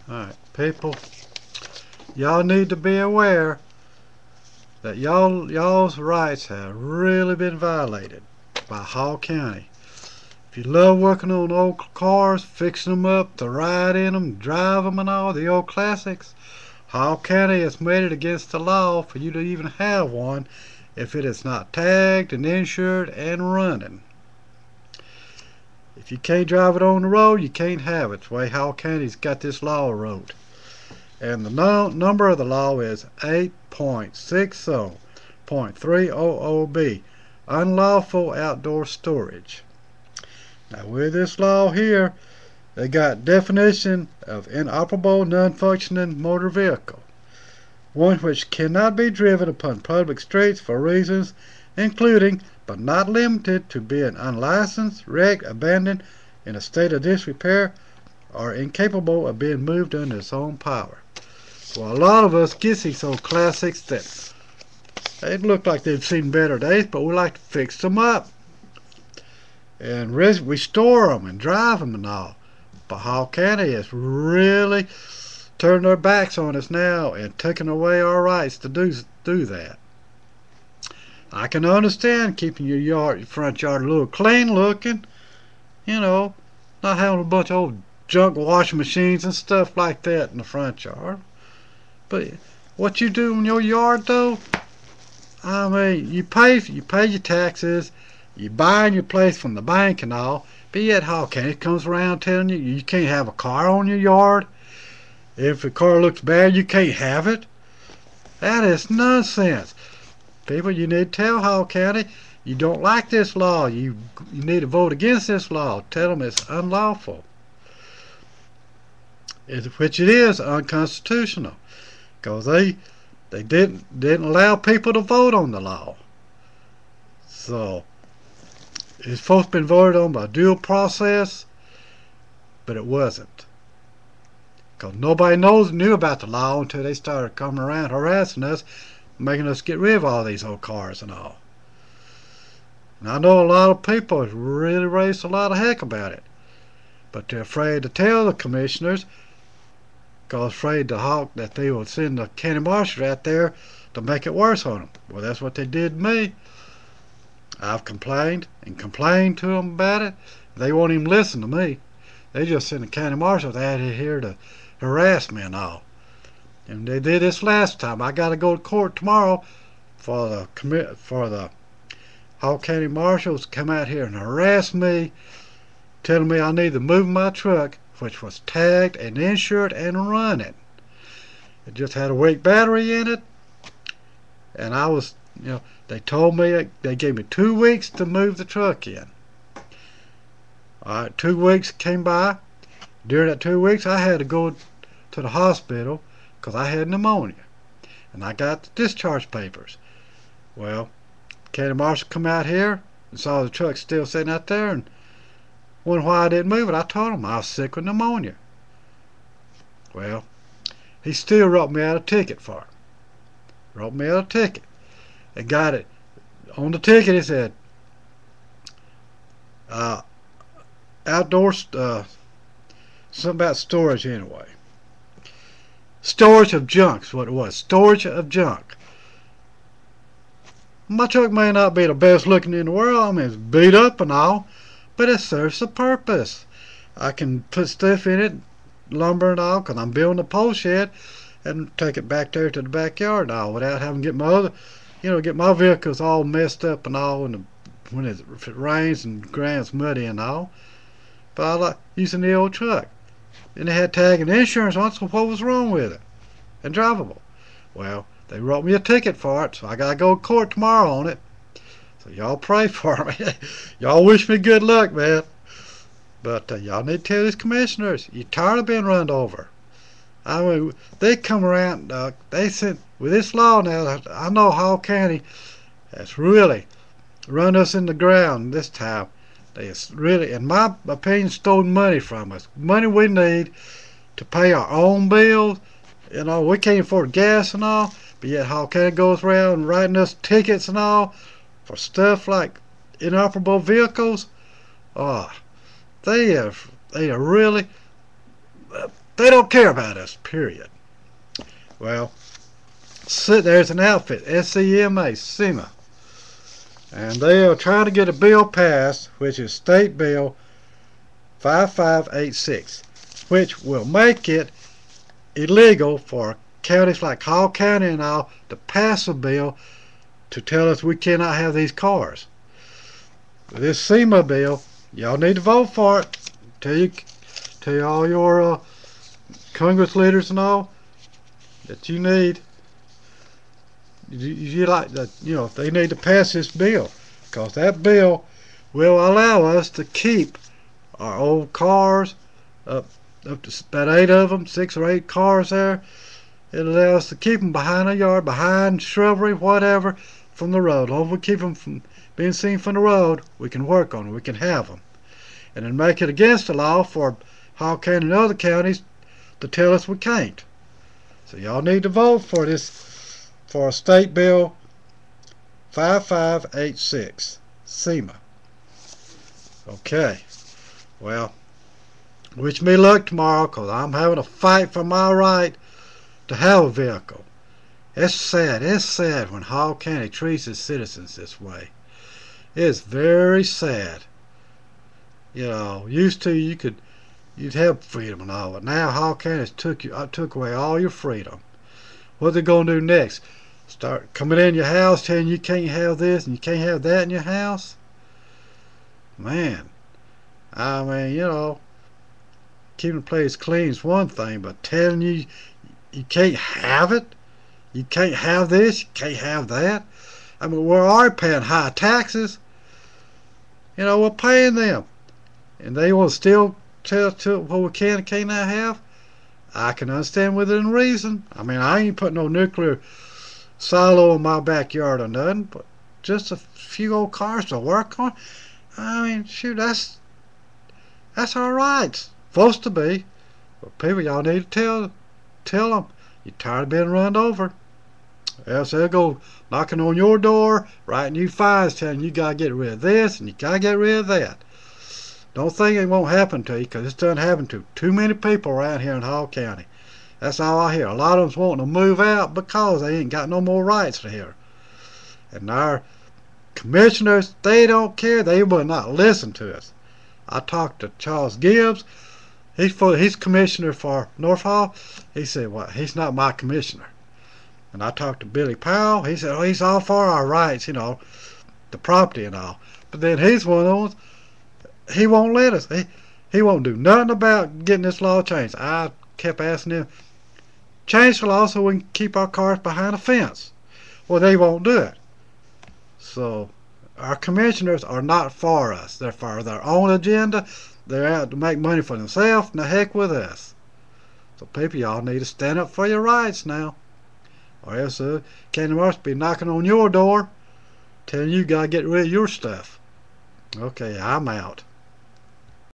Alright, people, y'all need to be aware that y'all's rights have really been violated by Hall County. If you love working on old cars, fixing them up, to ride in them, drive them and all, the old classics, Hall County has made it against the law for you to even have one if it is not tagged and insured and running. If you can't drive it on the road, you can't have it. It's the way Hall County's got this law wrote. And the number of the law is 8.60.300B, unlawful outdoor storage. Now with this law here, they got definition of inoperable, non-functioning motor vehicle. One which cannot be driven upon public streets for reasons including, but not limited to, being unlicensed, wrecked, abandoned, in a state of disrepair, or incapable of being moved under its own power. Well, a lot of us get these old classics that they look like they've seen better days, but we like to fix them up and restore them and drive them and all. But Hall County has really turned their backs on us now and taken away our rights to do that. I can understand keeping your front yard a little clean looking, you know, not having a bunch of old junk washing machines and stuff like that in the front yard. But what you do in your yard though, I mean, you pay your taxes, you buy your place from the bank and all, but yet Hall County comes around telling you you can't have a car on your yard. If the car looks bad, you can't have it. That is nonsense. People, you need to tell Hall County you don't like this law. You need to vote against this law. Tell them it's unlawful. Which it is unconstitutional. Because they didn't allow people to vote on the law. So it's supposed to be voted on by dual process, but it wasn't. Because nobody knew about the law until they started coming around harassing us, making us get rid of all these old cars and all. And I know a lot of people have really raised a lot of heck about it, but they're afraid to tell the commissioners, because afraid that they will send the county marshal out there to make it worse on them. Well, that's what they did to me. I've complained and complained to them about it. They won't even listen to me. They just send the county marshals out here to harass me and all. And they did this last time. I got to go to court tomorrow for the Hall County marshals to come out here and harass me, telling me I need to move my truck, which was tagged and insured and running. It just had a weak battery in it, and I was, they told me, they gave me 2 weeks to move the truck in. Alright, 2 weeks came by. During that 2 weeks, I had to go to the hospital because I had pneumonia, and I got the discharge papers. Well, county marshal come out here and saw the truck still sitting out there and wondered why I didn't move it. I told him I was sick with pneumonia. Well, he still wrote me out a ticket for it. Wrote me out a ticket and got it. On the ticket it said outdoor something about storage anyway. Storage of junk is what it was. Storage of junk. My truck may not be the best looking in the world. I mean, it's beat up and all, but it serves a purpose. I can put stuff in it, lumber and all, because I'm building a pole shed, and take it back there to the backyard and all, without having to get my other, get my vehicles all messed up and all if it rains and ground's muddy and all. But I like using the old truck. And they had tag and insurance on it, so what was wrong with it? And drivable. Well, they wrote me a ticket for it, so I gotta go to court tomorrow on it. So y'all pray for me. Y'all wish me good luck, man. But y'all need to tell these commissioners, you're tired of being run over. I mean, they come around, they sent, with this law now, I know Hall County has really run us in the ground this time. They really, in my opinion, stolen money from us. Money we need to pay our own bills. We can't afford gas and all, but yet Hall County goes around writing us tickets and all for stuff like inoperable vehicles. They are really They don't care about us, period. Well, there's an outfit, SEMA, and they are trying to get a bill passed, which is State Bill 5586, which will make it illegal for counties like Hall County and all to pass a bill to tell us we cannot have these cars. This SEMA bill, y'all need to vote for it. Tell all your Congress leaders and all that you need. You like that, they need to pass this bill, because that bill will allow us to keep our old cars up to about 8 of them, 6 or 8 cars there. It allows us to keep them behind a yard, behind shrubbery, whatever, from the road. As long as we keep them from being seen from the road, we can work on them, we can have them. And then make it against the law for Hall County and other counties to tell us we can't. So y'all need to vote for this, for State Bill 5586, SEMA. Okay, well, wish me luck tomorrow, because I'm having a fight for my right to have a vehicle. It's sad when Hall County treats its citizens this way. It's very sad. Used to you'd have freedom and all, but now Hall County took away all your freedom. What they gonna do next? Start coming in your house telling you can't have this and you can't have that in your house? Man, I mean, keeping the place clean is one thing, but telling you can't have it, you can't have this, you can't have that. I mean, we are paying high taxes. We're paying them, and they will still tell what we can and cannot have. I can understand within reason. I mean, I ain't putting no nuclear silo in my backyard or nothing, but just a few old cars to work on. I mean, shoot, that's our rights. Supposed to be. But people, y'all need to tell them you're tired of being run over. Else they'll go knocking on your door, writing you fines, telling you gotta get rid of this and you gotta get rid of that. Don't think it won't happen to you, because it's done happen to too many people around here in Hall County. That's all I hear. A lot of them's wanting to move out because they ain't got no more rights here. And our commissioners, they don't care. They will not listen to us. I talked to Charles Gibbs. He's commissioner for North Hall. He said, well, he's not my commissioner. And I talked to Billy Powell. He said, oh, he's all for our rights, the property and all. But then he's one of those, he won't let us. He won't do nothing about getting this law changed. I kept asking him, change the law so we can keep our cars behind a fence. Well, they won't do it. So our commissioners are not for us. They're for their own agenda. They're out to make money for themselves, and the heck with us. So people, y'all need to stand up for your rights now, or else County Marshal be knocking on your door telling you gotta get rid of your stuff. Okay, I'm out.